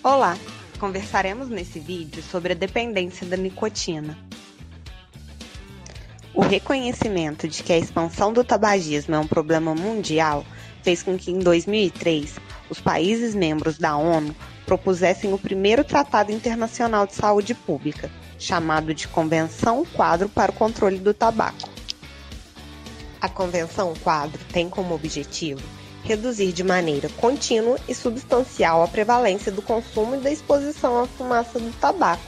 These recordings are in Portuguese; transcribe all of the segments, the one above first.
Olá! Conversaremos nesse vídeo sobre a dependência da nicotina. O reconhecimento de que a expansão do tabagismo é um problema mundial fez com que, em 2003, os países membros da ONU propusessem o primeiro Tratado Internacional de Saúde Pública, chamado de Convenção Quadro para o Controle do Tabaco. A Convenção Quadro tem como objetivo reduzir de maneira contínua e substancial a prevalência do consumo e da exposição à fumaça do tabaco.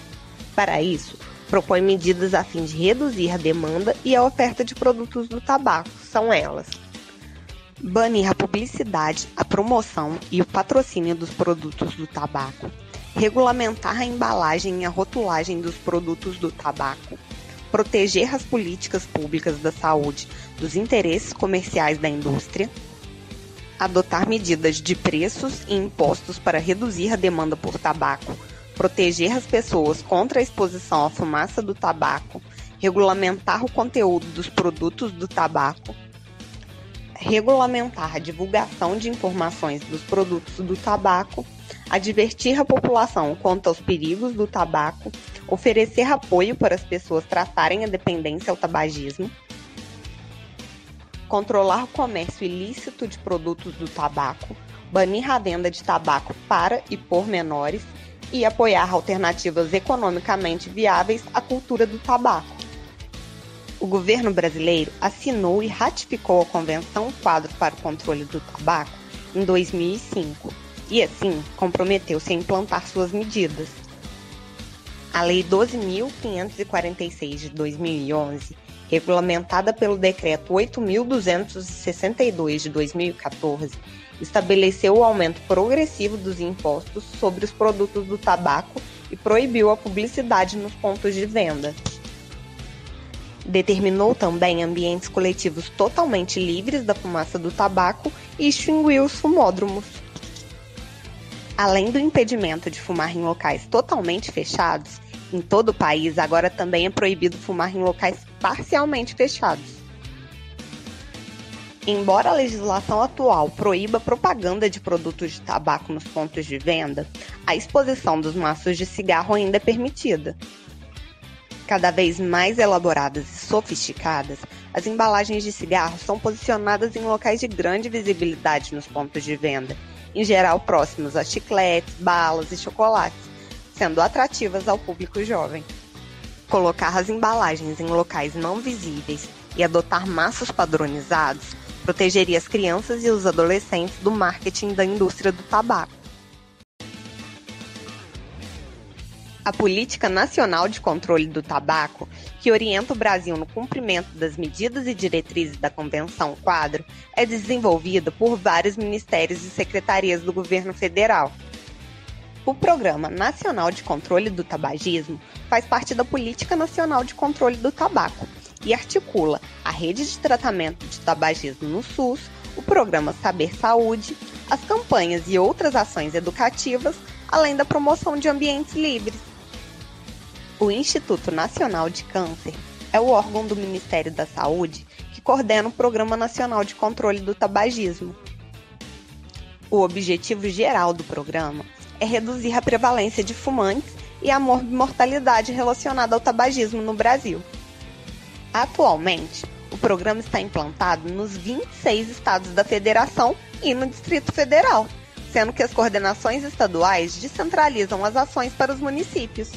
Para isso, propõe medidas a fim de reduzir a demanda e a oferta de produtos do tabaco. São elas: banir a publicidade, a promoção e o patrocínio dos produtos do tabaco, regulamentar a embalagem e a rotulagem dos produtos do tabaco, proteger as políticas públicas da saúde dos interesses comerciais da indústria, adotar medidas de preços e impostos para reduzir a demanda por tabaco, proteger as pessoas contra a exposição à fumaça do tabaco, regulamentar o conteúdo dos produtos do tabaco, regulamentar a divulgação de informações dos produtos do tabaco, advertir a população quanto aos perigos do tabaco, oferecer apoio para as pessoas tratarem a dependência ao tabagismo, controlar o comércio ilícito de produtos do tabaco, banir a venda de tabaco para e por menores e apoiar alternativas economicamente viáveis à cultura do tabaco. O governo brasileiro assinou e ratificou a Convenção Quadro para o Controle do Tabaco em 2005 e, assim, comprometeu-se a implantar suas medidas. A Lei 12.546 de 2011, regulamentada pelo Decreto 8.262 de 2014, estabeleceu o aumento progressivo dos impostos sobre os produtos do tabaco e proibiu a publicidade nos pontos de venda. Determinou também ambientes coletivos totalmente livres da fumaça do tabaco e extinguiu os fumódromos. Além do impedimento de fumar em locais totalmente fechados, em todo o país agora também é proibido fumar em locais parcialmente fechados. Embora a legislação atual proíba a propaganda de produtos de tabaco nos pontos de venda, a exposição dos maços de cigarro ainda é permitida. Cada vez mais elaboradas e sofisticadas, as embalagens de cigarro são posicionadas em locais de grande visibilidade nos pontos de venda, em geral próximos a chicletes, balas e chocolates, sendo atrativas ao público jovem. Colocar as embalagens em locais não visíveis e adotar maços padronizados protegeria as crianças e os adolescentes do marketing da indústria do tabaco. A Política Nacional de Controle do Tabaco, que orienta o Brasil no cumprimento das medidas e diretrizes da Convenção Quadro, é desenvolvida por vários ministérios e secretarias do governo federal. O Programa Nacional de Controle do Tabagismo faz parte da Política Nacional de Controle do Tabaco e articula a Rede de Tratamento de Tabagismo no SUS, o Programa Saber Saúde, as campanhas e outras ações educativas, além da promoção de ambientes livres. O Instituto Nacional de Câncer é o órgão do Ministério da Saúde que coordena o Programa Nacional de Controle do Tabagismo. O objetivo geral do programa é reduzir a prevalência de fumantes e a mortalidade relacionada ao tabagismo no Brasil. Atualmente, o programa está implantado nos 26 estados da Federação e no Distrito Federal, sendo que as coordenações estaduais descentralizam as ações para os municípios.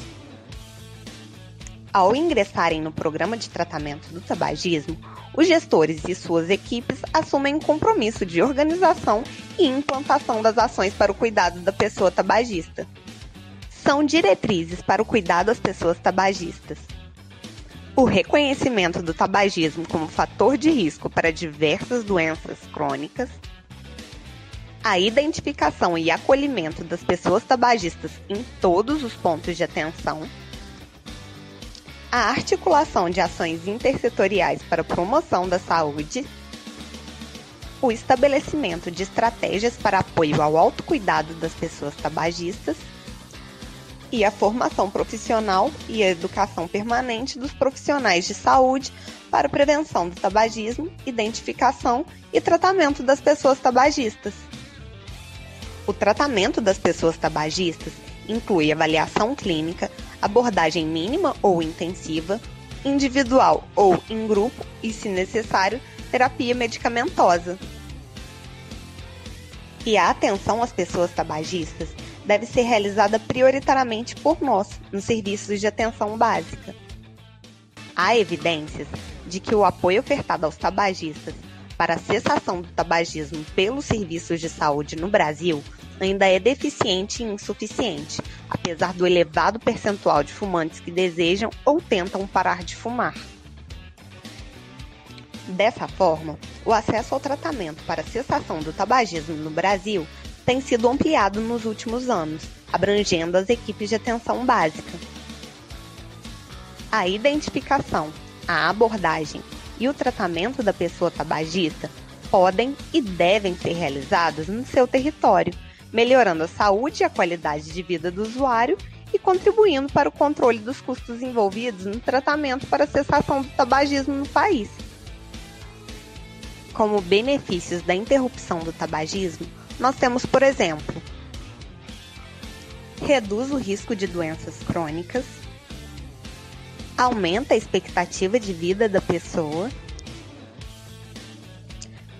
Ao ingressarem no programa de tratamento do tabagismo, os gestores e suas equipes assumem o compromisso de organização e implantação das ações para o cuidado da pessoa tabagista. São diretrizes para o cuidado das pessoas tabagistas: o reconhecimento do tabagismo como fator de risco para diversas doenças crônicas, a identificação e acolhimento das pessoas tabagistas em todos os pontos de atenção, a articulação de ações intersetoriais para a promoção da saúde, o estabelecimento de estratégias para apoio ao autocuidado das pessoas tabagistas e a formação profissional e a educação permanente dos profissionais de saúde para a prevenção do tabagismo, identificação e tratamento das pessoas tabagistas. O tratamento das pessoas tabagistas inclui avaliação clínica, abordagem mínima ou intensiva, individual ou em grupo e, se necessário, terapia medicamentosa. E a atenção às pessoas tabagistas deve ser realizada prioritariamente por nós, nos serviços de atenção básica. Há evidências de que o apoio ofertado aos tabagistas para a cessação do tabagismo pelos serviços de saúde no Brasil ainda é deficiente e insuficiente, apesar do elevado percentual de fumantes que desejam ou tentam parar de fumar. Dessa forma, o acesso ao tratamento para a cessação do tabagismo no Brasil tem sido ampliado nos últimos anos, abrangendo as equipes de atenção básica. A identificação, a abordagem e o tratamento da pessoa tabagista podem e devem ser realizados no seu território, melhorando a saúde e a qualidade de vida do usuário e contribuindo para o controle dos custos envolvidos no tratamento para a cessação do tabagismo no país. Como benefícios da interrupção do tabagismo, nós temos, por exemplo, reduz o risco de doenças crônicas, aumenta a expectativa de vida da pessoa,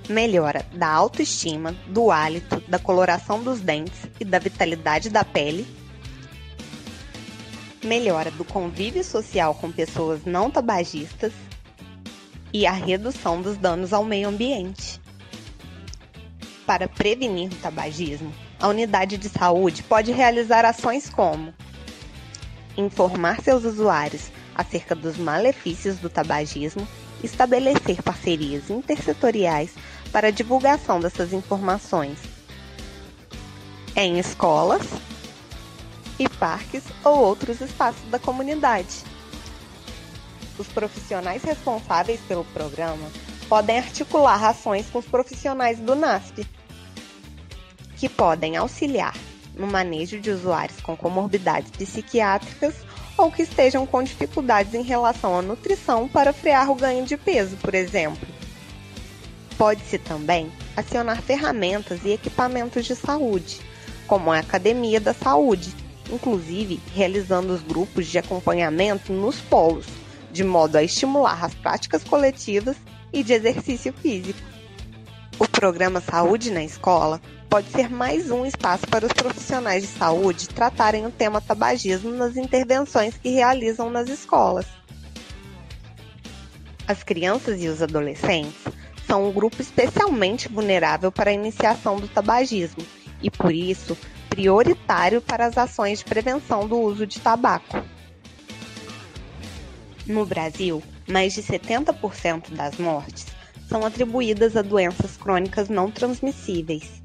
melhora da autoestima, do hálito, da coloração dos dentes e da vitalidade da pele, melhora do convívio social com pessoas não tabagistas e a redução dos danos ao meio ambiente. Para prevenir o tabagismo, a unidade de saúde pode realizar ações como informar seus usuários acerca dos malefícios do tabagismo, estabelecer parcerias intersetoriais para a divulgação dessas informações em escolas e parques ou outros espaços da comunidade. Os profissionais responsáveis pelo programa podem articular ações com os profissionais do NASP, que podem auxiliar no manejo de usuários com comorbidades psiquiátricas ou que estejam com dificuldades em relação à nutrição para frear o ganho de peso, por exemplo. Pode-se também acionar ferramentas e equipamentos de saúde, como a Academia da Saúde, inclusive realizando os grupos de acompanhamento nos polos, de modo a estimular as práticas coletivas e de exercício físico. O programa Saúde na Escola pode ser mais um espaço para os profissionais de saúde tratarem o tema tabagismo nas intervenções que realizam nas escolas. As crianças e os adolescentes são um grupo especialmente vulnerável para a iniciação do tabagismo e, por isso, prioritário para as ações de prevenção do uso de tabaco. No Brasil, mais de 70% das mortes são atribuídas a doenças crônicas não transmissíveis.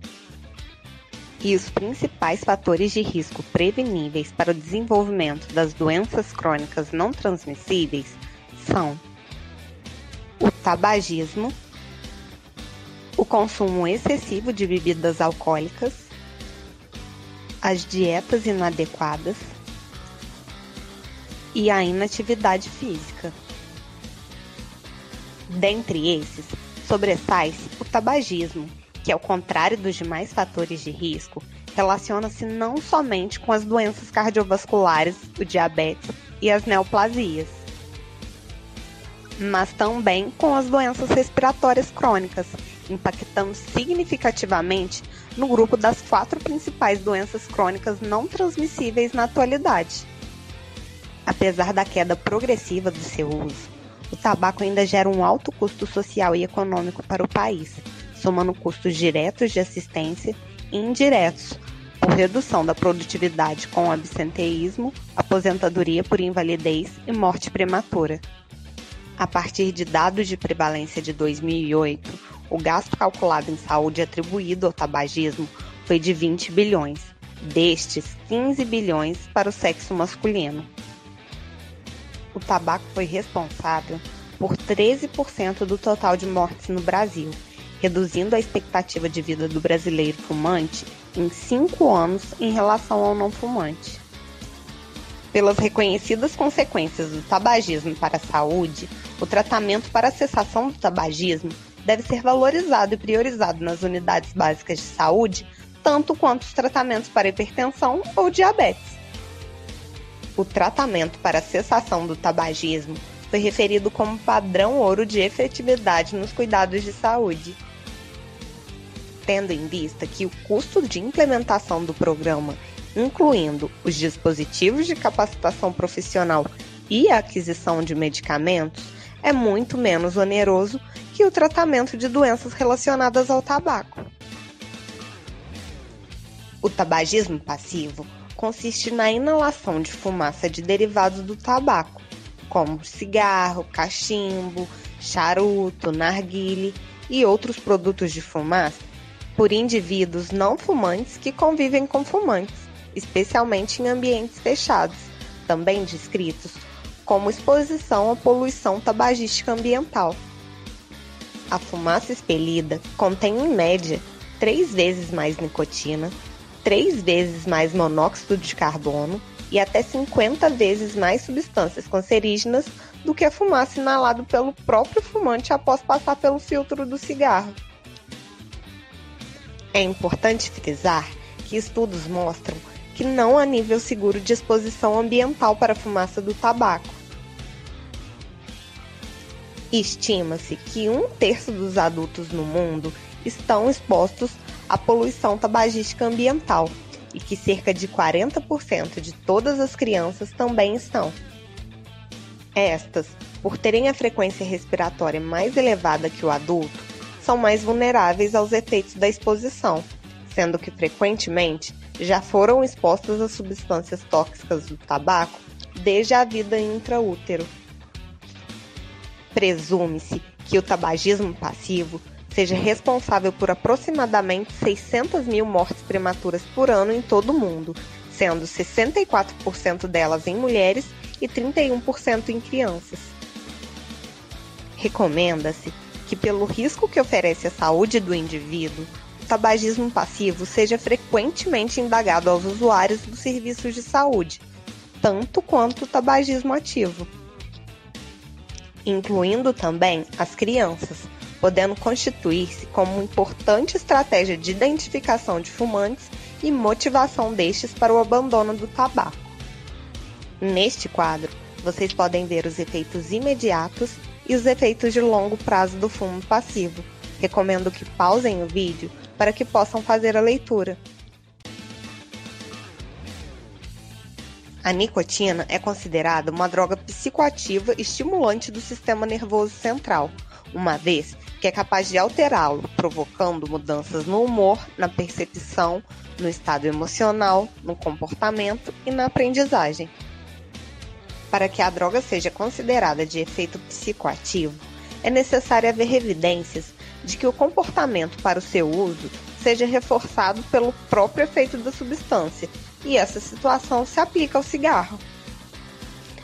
E os principais fatores de risco preveníveis para o desenvolvimento das doenças crônicas não transmissíveis são o tabagismo, o consumo excessivo de bebidas alcoólicas, as dietas inadequadas e a inatividade física. Dentre esses, sobressai-se o tabagismo, que, ao contrário dos demais fatores de risco, relaciona-se não somente com as doenças cardiovasculares, o diabetes e as neoplasias, mas também com as doenças respiratórias crônicas, impactando significativamente no grupo das 4 principais doenças crônicas não transmissíveis na atualidade. Apesar da queda progressiva do seu uso, o tabaco ainda gera um alto custo social e econômico para o país, somando custos diretos de assistência e indiretos, por redução da produtividade com absenteísmo, aposentadoria por invalidez e morte prematura. A partir de dados de prevalência de 2008, o gasto calculado em saúde atribuído ao tabagismo foi de 20 bilhões, destes 15 bilhões para o sexo masculino. O tabaco foi responsável por 13% do total de mortes no Brasil, reduzindo a expectativa de vida do brasileiro fumante em 5 anos em relação ao não fumante. Pelas reconhecidas consequências do tabagismo para a saúde, o tratamento para a cessação do tabagismo deve ser valorizado e priorizado nas unidades básicas de saúde, tanto quanto os tratamentos para hipertensão ou diabetes. O tratamento para a cessação do tabagismo foi referido como padrão ouro de efetividade nos cuidados de saúde. Tendo em vista que o custo de implementação do programa, incluindo os dispositivos de capacitação profissional e a aquisição de medicamentos, é muito menos oneroso que o tratamento de doenças relacionadas ao tabaco. O tabagismo passivo consiste na inalação de fumaça de derivados do tabaco, como cigarro, cachimbo, charuto, narguile e outros produtos de fumaça, por indivíduos não fumantes que convivem com fumantes, especialmente em ambientes fechados, também descritos como exposição à poluição tabagística ambiental. A fumaça expelida contém, em média, 3 vezes mais nicotina, 3 vezes mais monóxido de carbono e até 50 vezes mais substâncias cancerígenas do que a fumaça inalada pelo próprio fumante após passar pelo filtro do cigarro. É importante frisar que estudos mostram que não há nível seguro de exposição ambiental para a fumaça do tabaco. Estima-se que 1/3 dos adultos no mundo estão expostos à poluição tabagística ambiental e que cerca de 40% de todas as crianças também estão. Estas, por terem a frequência respiratória mais elevada que o adulto, são mais vulneráveis aos efeitos da exposição, sendo que frequentemente já foram expostas a substâncias tóxicas do tabaco desde a vida intraútero. Presume-se que o tabagismo passivo seja responsável por aproximadamente 600 mil mortes prematuras por ano em todo o mundo, sendo 64% delas em mulheres e 31% em crianças. Recomenda-se que, pelo risco que oferece à saúde do indivíduo, o tabagismo passivo seja frequentemente indagado aos usuários dos serviços de saúde, tanto quanto o tabagismo ativo, incluindo também as crianças, podendo constituir-se como uma importante estratégia de identificação de fumantes e motivação destes para o abandono do tabaco. Neste quadro, vocês podem ver os efeitos imediatos e os efeitos de longo prazo do fumo passivo. Recomendo que pausem o vídeo para que possam fazer a leitura. A nicotina é considerada uma droga psicoativa estimulante do sistema nervoso central, uma vez que é capaz de alterá-lo, provocando mudanças no humor, na percepção, no estado emocional, no comportamento e na aprendizagem. Para que a droga seja considerada de efeito psicoativo, é necessário haver evidências de que o comportamento para o seu uso seja reforçado pelo próprio efeito da substância, e essa situação se aplica ao cigarro.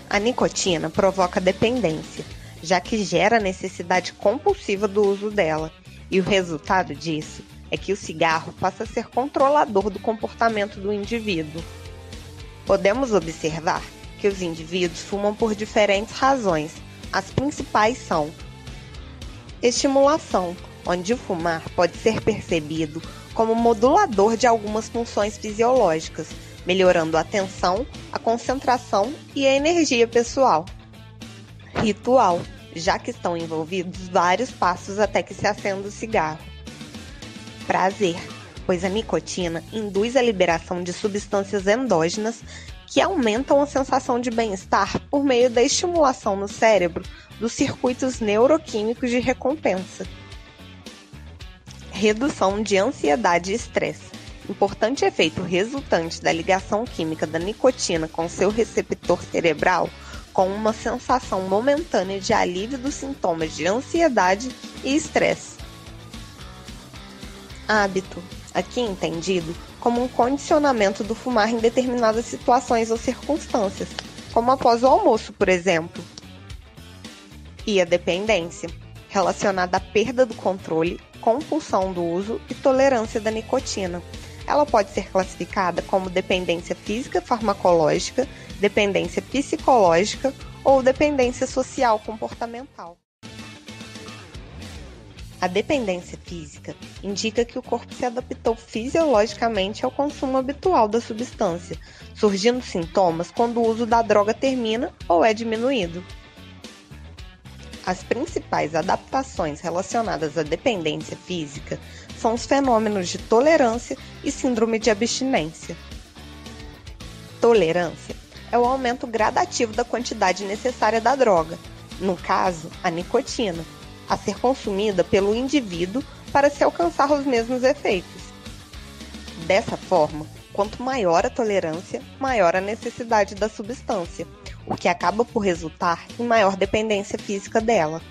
A nicotina provoca dependência, já que gera a necessidade compulsiva do uso dela, e o resultado disso é que o cigarro passa a ser controlador do comportamento do indivíduo. Podemos observar que os indivíduos fumam por diferentes razões. As principais são: estimulação, onde o fumar pode ser percebido como modulador de algumas funções fisiológicas, melhorando a atenção, a concentração e a energia pessoal. Ritual, já que estão envolvidos vários passos até que se acenda o cigarro. Prazer, pois a nicotina induz a liberação de substâncias endógenas que aumentam a sensação de bem-estar por meio da estimulação no cérebro dos circuitos neuroquímicos de recompensa. Redução de ansiedade e estresse, importante efeito resultante da ligação química da nicotina com seu receptor cerebral, com uma sensação momentânea de alívio dos sintomas de ansiedade e estresse. Hábito, aqui entendido como um condicionamento do fumar em determinadas situações ou circunstâncias, como após o almoço, por exemplo. E a dependência, relacionada à perda do controle, compulsão do uso e tolerância da nicotina. Ela pode ser classificada como dependência física farmacológica, dependência psicológica ou dependência social comportamental. A dependência física indica que o corpo se adaptou fisiologicamente ao consumo habitual da substância, surgindo sintomas quando o uso da droga termina ou é diminuído. As principais adaptações relacionadas à dependência física são os fenômenos de tolerância e síndrome de abstinência. Tolerância é o aumento gradativo da quantidade necessária da droga, no caso, a nicotina, a ser consumida pelo indivíduo para se alcançar os mesmos efeitos. Dessa forma, quanto maior a tolerância, maior a necessidade da substância, o que acaba por resultar em maior dependência física dela.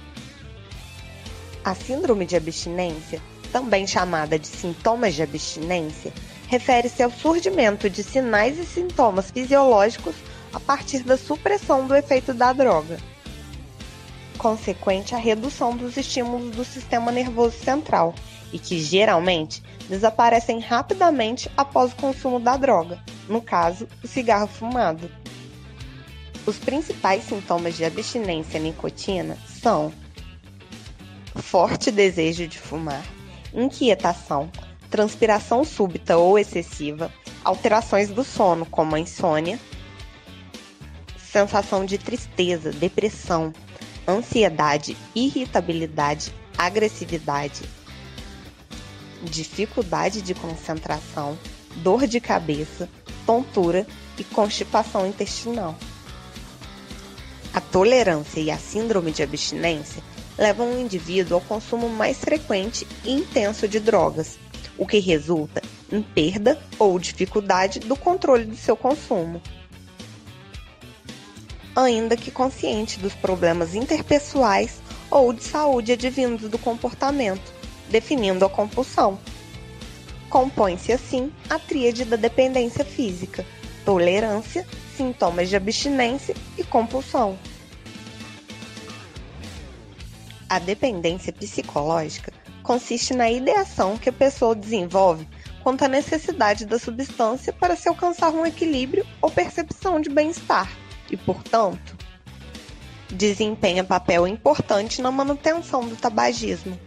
A síndrome de abstinência, também chamada de sintomas de abstinência, refere-se ao surgimento de sinais e sintomas fisiológicos a partir da supressão do efeito da droga, consequente à redução dos estímulos do sistema nervoso central e que, geralmente, desaparecem rapidamente após o consumo da droga, no caso, o cigarro fumado. Os principais sintomas de abstinência à nicotina são forte desejo de fumar, inquietação, transpiração súbita ou excessiva, alterações do sono, como a insônia, sensação de tristeza, depressão, ansiedade, irritabilidade, agressividade, dificuldade de concentração, dor de cabeça, tontura e constipação intestinal. A tolerância e a síndrome de abstinência levam o indivíduo ao consumo mais frequente e intenso de drogas, o que resulta em perda ou dificuldade do controle do seu consumo. Ainda que consciente dos problemas interpessoais ou de saúde advindos do comportamento, definindo a compulsão. Compõe-se assim a tríade da dependência física, tolerância, sintomas de abstinência e compulsão. A dependência psicológica consiste na ideação que a pessoa desenvolve quanto à necessidade da substância para se alcançar um equilíbrio ou percepção de bem-estar e, portanto, desempenha papel importante na manutenção do tabagismo.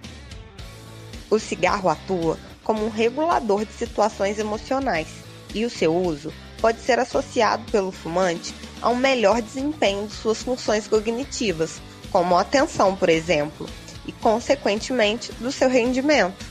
O cigarro atua como um regulador de situações emocionais e o seu uso pode ser associado pelo fumante a um melhor desempenho de suas funções cognitivas, como a atenção, por exemplo, e, consequentemente, do seu rendimento.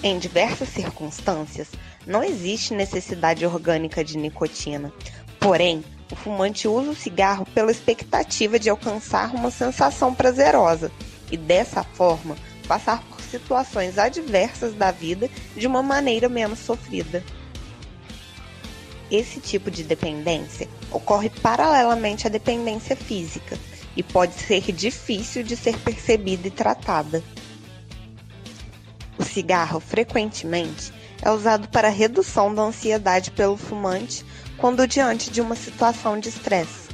Em diversas circunstâncias, não existe necessidade orgânica de nicotina, porém, o fumante usa o cigarro pela expectativa de alcançar uma sensação prazerosa e, dessa forma, passar por situações adversas da vida de uma maneira menos sofrida. Esse tipo de dependência ocorre paralelamente à dependência física e pode ser difícil de ser percebida e tratada. O cigarro, frequentemente, é usado para a redução da ansiedade pelo fumante quando diante de uma situação de estresse.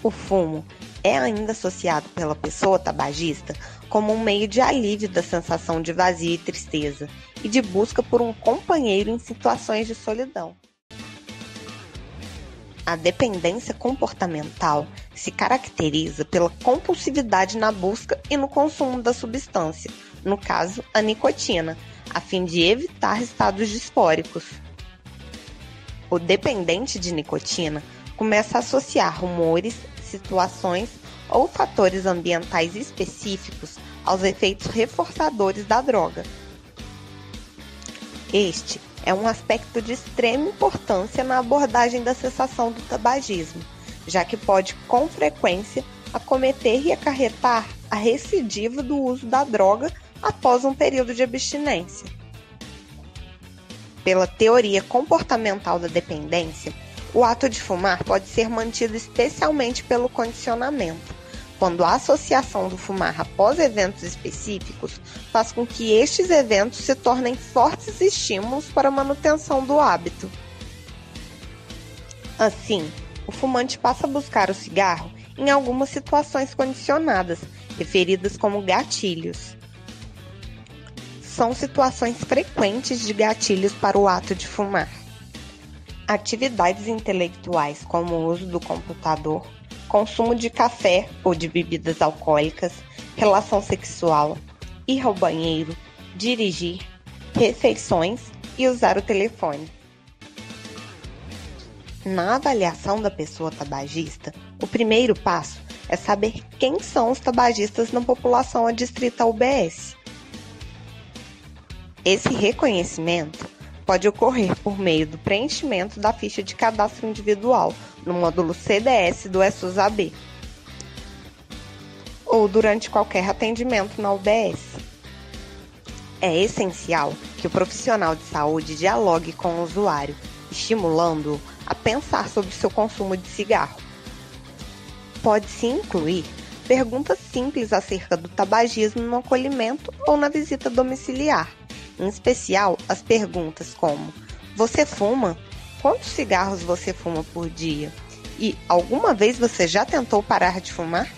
O fumo é ainda associado pela pessoa tabagista como um meio de alívio da sensação de vazio e tristeza e de busca por um companheiro em situações de solidão. A dependência comportamental se caracteriza pela compulsividade na busca e no consumo da substância, no caso, a nicotina, a fim de evitar estados disfóricos. O dependente de nicotina começa a associar rumores, situações ou fatores ambientais específicos aos efeitos reforçadores da droga. Este é um aspecto de extrema importância na abordagem da cessação do tabagismo, já que pode, com frequência, acometer e acarretar a recidiva do uso da droga após um período de abstinência. Pela teoria comportamental da dependência, o ato de fumar pode ser mantido especialmente pelo condicionamento, quando a associação do fumar após eventos específicos faz com que estes eventos se tornem fortes estímulos para a manutenção do hábito. Assim, o fumante passa a buscar o cigarro em algumas situações condicionadas, referidas como gatilhos. São situações frequentes de gatilhos para o ato de fumar. Atividades intelectuais como o uso do computador, consumo de café ou de bebidas alcoólicas, relação sexual, ir ao banheiro, dirigir, refeições e usar o telefone. Na avaliação da pessoa tabagista, o primeiro passo é saber quem são os tabagistas na população adstrita ao UBS. Esse reconhecimento pode ocorrer por meio do preenchimento da ficha de cadastro individual no módulo CDS do SUS-AB ou durante qualquer atendimento na UBS. É essencial que o profissional de saúde dialogue com o usuário, estimulando-o a pensar sobre seu consumo de cigarro. Pode-se incluir perguntas simples acerca do tabagismo no acolhimento ou na visita domiciliar, em especial as perguntas como: você fuma? Quantos cigarros você fuma por dia? E alguma vez você já tentou parar de fumar?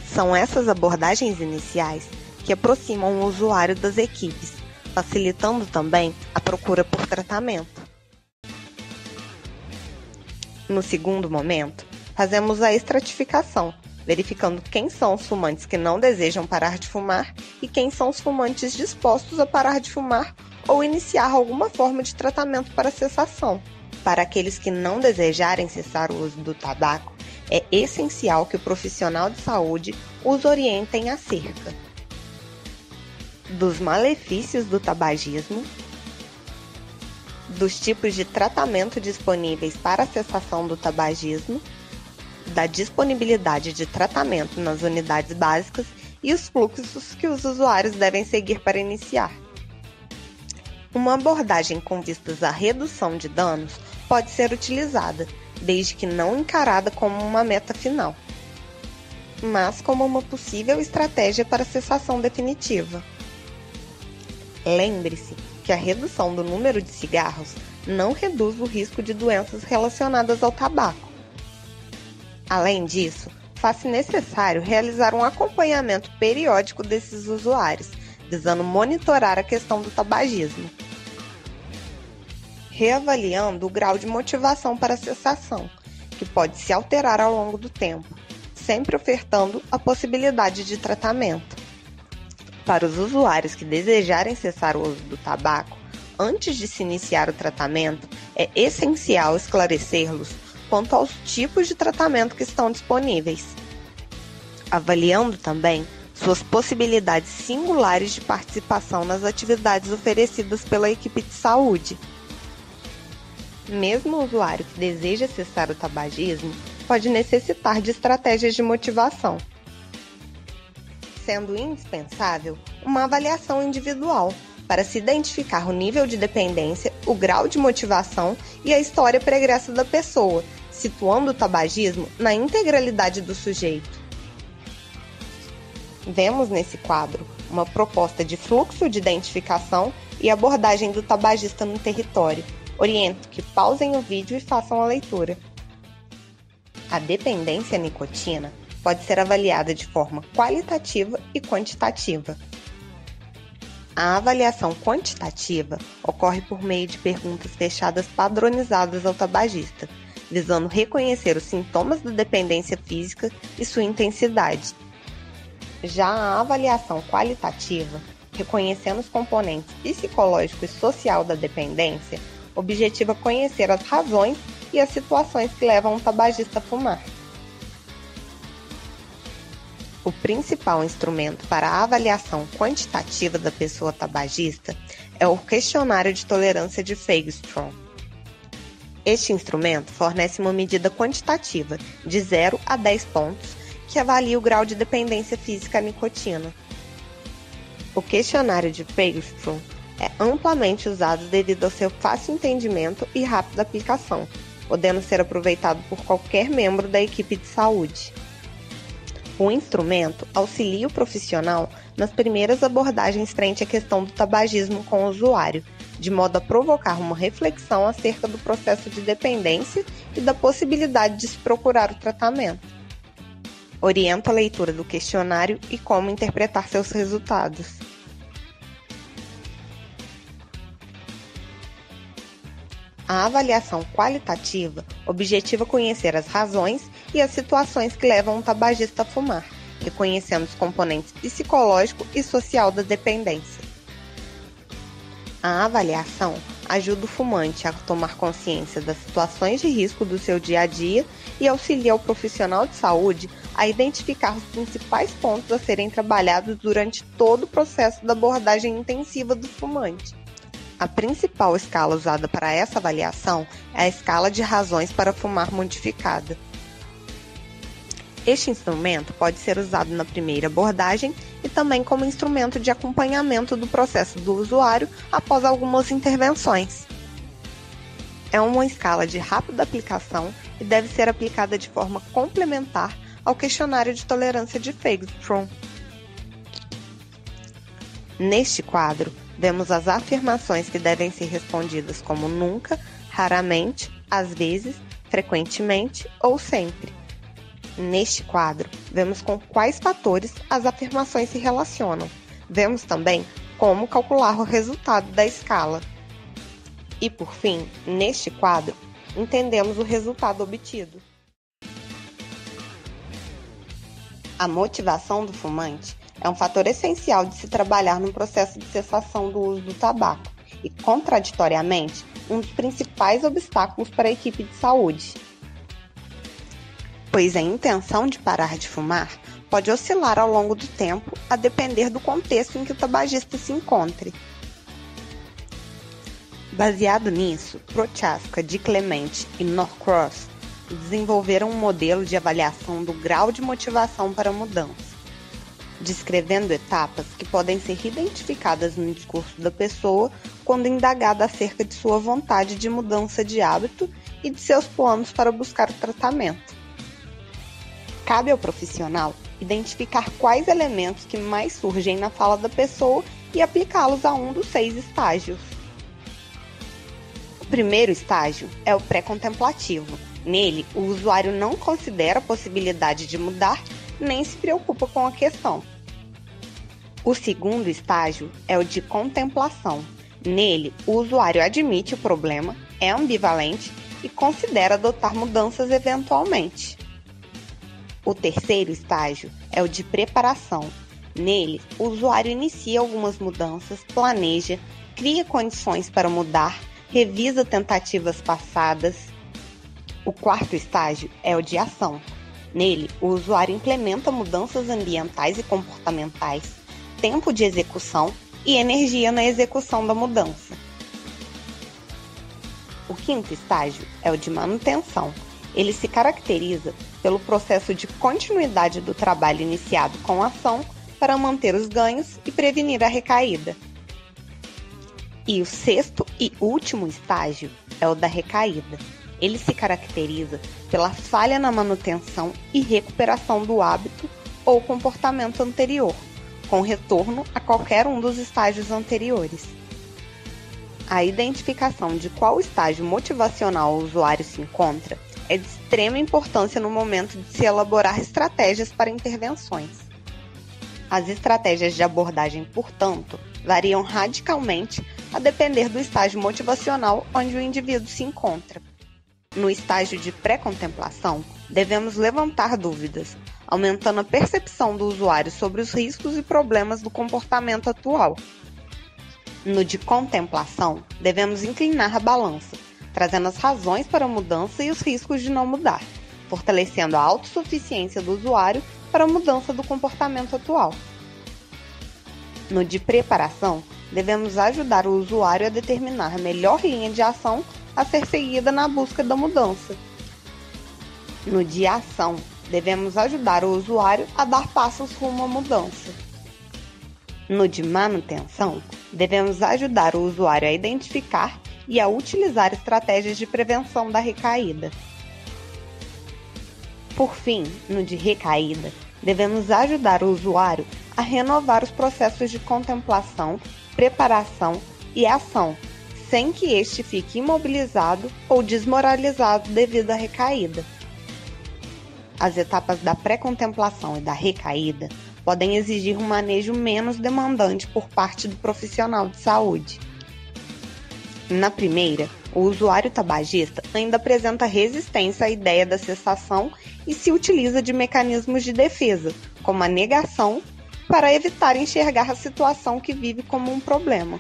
São essas abordagens iniciais que aproximam o usuário das equipes, facilitando também a procura por tratamento. No segundo momento, fazemos a estratificação, verificando quem são os fumantes que não desejam parar de fumar e quem são os fumantes dispostos a parar de fumar ou iniciar alguma forma de tratamento para cessação. Para aqueles que não desejarem cessar o uso do tabaco, é essencial que o profissional de saúde os orientem acerca dos malefícios do tabagismo, dos tipos de tratamento disponíveis para a cessação do tabagismo, da disponibilidade de tratamento nas unidades básicas e os fluxos que os usuários devem seguir para iniciar. Uma abordagem com vistas à redução de danos pode ser utilizada, desde que não encarada como uma meta final, mas como uma possível estratégia para a cessação definitiva. Lembre-se que a redução do número de cigarros não reduz o risco de doenças relacionadas ao tabaco. Além disso, faz-se necessário realizar um acompanhamento periódico desses usuários, visando monitorar a questão do tabagismo, reavaliando o grau de motivação para a cessação, que pode se alterar ao longo do tempo, sempre ofertando a possibilidade de tratamento. Para os usuários que desejarem cessar o uso do tabaco, antes de se iniciar o tratamento, é essencial esclarecê-los quanto aos tipos de tratamento que estão disponíveis, avaliando também suas possibilidades singulares de participação nas atividades oferecidas pela equipe de saúde. Mesmo o usuário que deseja cessar o tabagismo pode necessitar de estratégias de motivação, sendo indispensável uma avaliação individual para se identificar o nível de dependência, o grau de motivação e a história pregressa da pessoa, situando o tabagismo na integralidade do sujeito. Vemos nesse quadro uma proposta de fluxo de identificação e abordagem do tabagista no território. Oriento que pausem o vídeo e façam a leitura. A dependência à nicotina pode ser avaliada de forma qualitativa e quantitativa. A avaliação quantitativa ocorre por meio de perguntas fechadas padronizadas ao tabagista, visando reconhecer os sintomas da dependência física e sua intensidade. Já a avaliação qualitativa, reconhecendo os componentes psicológico e social da dependência, objetiva conhecer as razões e as situações que levam um tabagista a fumar. O principal instrumento para a avaliação quantitativa da pessoa tabagista é o questionário de tolerância de Fagerstrom. Este instrumento fornece uma medida quantitativa de 0 a 10 pontos que avalia o grau de dependência física à nicotina. O questionário de Fagerstrom é amplamente usado devido ao seu fácil entendimento e rápida aplicação, podendo ser aproveitado por qualquer membro da equipe de saúde. O instrumento auxilia o profissional nas primeiras abordagens frente à questão do tabagismo com o usuário, de modo a provocar uma reflexão acerca do processo de dependência e da possibilidade de se procurar o tratamento. Orienta a leitura do questionário e como interpretar seus resultados. A avaliação qualitativa objetiva conhecer as razões e as situações que levam um tabagista a fumar, reconhecendo os componentes psicológico e social da dependência. A avaliação ajuda o fumante a tomar consciência das situações de risco do seu dia a dia e auxilia o profissional de saúde a identificar os principais pontos a serem trabalhados durante todo o processo da abordagem intensiva do fumante. A principal escala usada para essa avaliação é a escala de razões para fumar modificada. Este instrumento pode ser usado na primeira abordagem e também como instrumento de acompanhamento do processo do usuário após algumas intervenções. É uma escala de rápida aplicação e deve ser aplicada de forma complementar ao questionário de tolerância de Fagerstrom. Neste quadro, vemos as afirmações que devem ser respondidas como nunca, raramente, às vezes, frequentemente ou sempre. Neste quadro, vemos com quais fatores as afirmações se relacionam. Vemos também como calcular o resultado da escala. E, por fim, neste quadro, entendemos o resultado obtido. A motivação do fumante é um fator essencial de se trabalhar no processo de cessação do uso do tabaco e, contraditoriamente, um dos principais obstáculos para a equipe de saúde. Pois a intenção de parar de fumar pode oscilar ao longo do tempo, a depender do contexto em que o tabagista se encontre. Baseado nisso, Prochaska, Di Clemente e Norcross desenvolveram um modelo de avaliação do grau de motivação para a mudança, descrevendo etapas que podem ser identificadas no discurso da pessoa quando indagada acerca de sua vontade de mudança de hábito e de seus planos para buscar o tratamento. Cabe ao profissional identificar quais elementos que mais surgem na fala da pessoa e aplicá-los a um dos 6 estágios. O primeiro estágio é o pré-contemplativo. Nele, o usuário não considera a possibilidade de mudar nem se preocupa com a questão. O segundo estágio é o de contemplação. Nele, o usuário admite o problema, é ambivalente e considera adotar mudanças eventualmente. O terceiro estágio é o de preparação. Nele, o usuário inicia algumas mudanças, planeja, cria condições para mudar, revisa tentativas passadas. O quarto estágio é o de ação. Nele, o usuário implementa mudanças ambientais e comportamentais, tempo de execução e energia na execução da mudança. O quinto estágio é o de manutenção. Ele se caracteriza pelo processo de continuidade do trabalho iniciado com a ação para manter os ganhos e prevenir a recaída. E o sexto e último estágio é o da recaída. Ele se caracteriza pela falha na manutenção e recuperação do hábito ou comportamento anterior, com retorno a qualquer um dos estágios anteriores. A identificação de qual estágio motivacional o usuário se encontra é de extrema importância no momento de se elaborar estratégias para intervenções. As estratégias de abordagem, portanto, variam radicalmente a depender do estágio motivacional onde o indivíduo se encontra. No estágio de pré-contemplação, devemos levantar dúvidas, aumentando a percepção do usuário sobre os riscos e problemas do comportamento atual. No de contemplação, devemos inclinar a balança, trazendo as razões para a mudança e os riscos de não mudar, fortalecendo a autossuficiência do usuário para a mudança do comportamento atual. No de preparação, devemos ajudar o usuário a determinar a melhor linha de ação a ser seguida na busca da mudança. No de ação, devemos ajudar o usuário a dar passos rumo à mudança. No de manutenção, devemos ajudar o usuário a identificar e a utilizar estratégias de prevenção da recaída. Por fim, no de recaída, devemos ajudar o usuário a renovar os processos de contemplação, preparação e ação, sem que este fique imobilizado ou desmoralizado devido à recaída. As etapas da pré-contemplação e da recaída podem exigir um manejo menos demandante por parte do profissional de saúde. Na primeira, o usuário tabagista ainda apresenta resistência à ideia da cessação e se utiliza de mecanismos de defesa, como a negação, para evitar enxergar a situação que vive como um problema.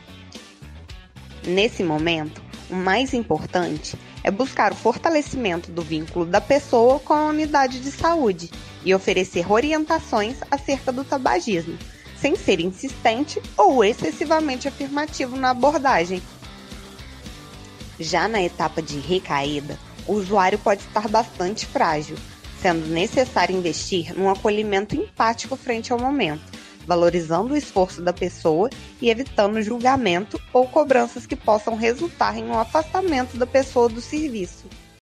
Nesse momento, o mais importante é buscar o fortalecimento do vínculo da pessoa com a unidade de saúde e oferecer orientações acerca do tabagismo, sem ser insistente ou excessivamente afirmativo na abordagem. Já na etapa de recaída, o usuário pode estar bastante frágil, sendo necessário investir num acolhimento empático frente ao momento, valorizando o esforço da pessoa e evitando julgamento ou cobranças que possam resultar em um afastamento da pessoa do serviço.